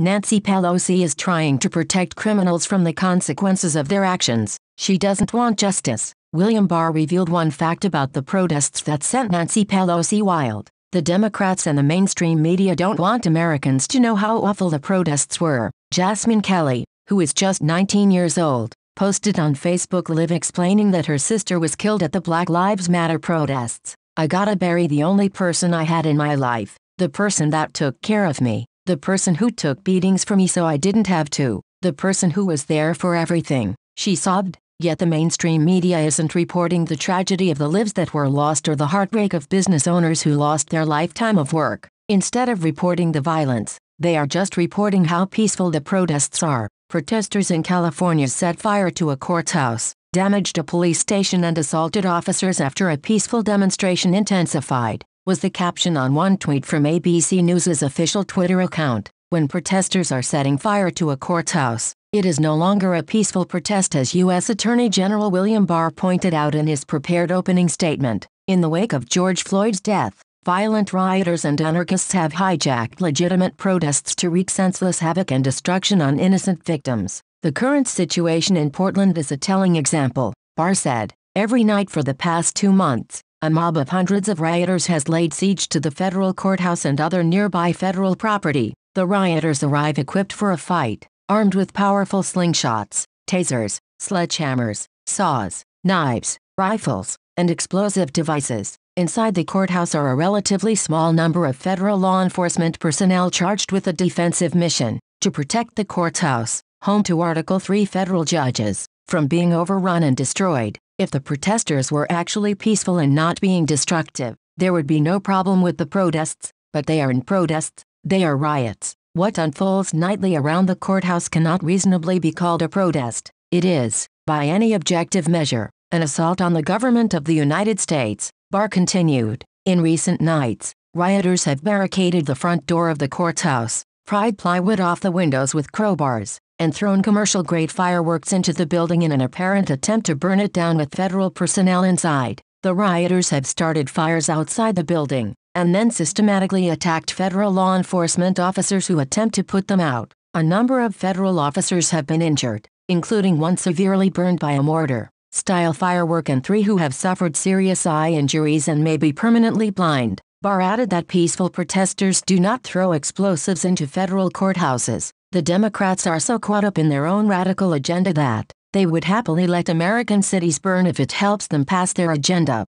Nancy Pelosi is trying to protect criminals from the consequences of their actions. She doesn't want justice. William Barr revealed one fact about the protests that sent Nancy Pelosi wild. The Democrats and the mainstream media don't want Americans to know how awful the protests were. Jasmine Kelly, who is just 19 years old, posted on Facebook Live explaining that her sister was killed at the Black Lives Matter protests. "I gotta bury the only person I had in my life, the person that took care of me, the person who took beatings for me so I didn't have to, the person who was there for everything," she sobbed. Yet the mainstream media isn't reporting the tragedy of the lives that were lost or the heartbreak of business owners who lost their lifetime of work. Instead of reporting the violence, they are just reporting how peaceful the protests are. Protesters in California set fire to a courthouse, damaged a police station and assaulted officers after a peaceful demonstration intensified, was the caption on one tweet from ABC News's official Twitter account. When protesters are setting fire to a courthouse, it is no longer a peaceful protest, as U.S. Attorney General William Barr pointed out in his prepared opening statement. In the wake of George Floyd's death, violent rioters and anarchists have hijacked legitimate protests to wreak senseless havoc and destruction on innocent victims. "The current situation in Portland is a telling example," Barr said. "Every night for the past 2 months, a mob of hundreds of rioters has laid siege to the federal courthouse and other nearby federal property. The rioters arrive equipped for a fight, armed with powerful slingshots, tasers, sledgehammers, saws, knives, rifles, and explosive devices. Inside the courthouse are a relatively small number of federal law enforcement personnel charged with a defensive mission to protect the courthouse, home to Article 3 federal judges, from being overrun and destroyed. If the protesters were actually peaceful and not being destructive, there would be no problem with the protests, but they aren't protests, they are riots. What unfolds nightly around the courthouse cannot reasonably be called a protest. It is, by any objective measure, an assault on the government of the United States," Barr continued. "In recent nights, rioters have barricaded the front door of the courthouse, pried plywood off the windows with crowbars, and thrown commercial-grade fireworks into the building in an apparent attempt to burn it down with federal personnel inside. The rioters have started fires outside the building, and then systematically attacked federal law enforcement officers who attempt to put them out. A number of federal officers have been injured, including one severely burned by a mortar-style firework and 3 who have suffered serious eye injuries and may be permanently blind." Barr added that peaceful protesters do not throw explosives into federal courthouses. "The Democrats are so caught up in their own radical agenda that they would happily let American cities burn if it helps them pass their agenda."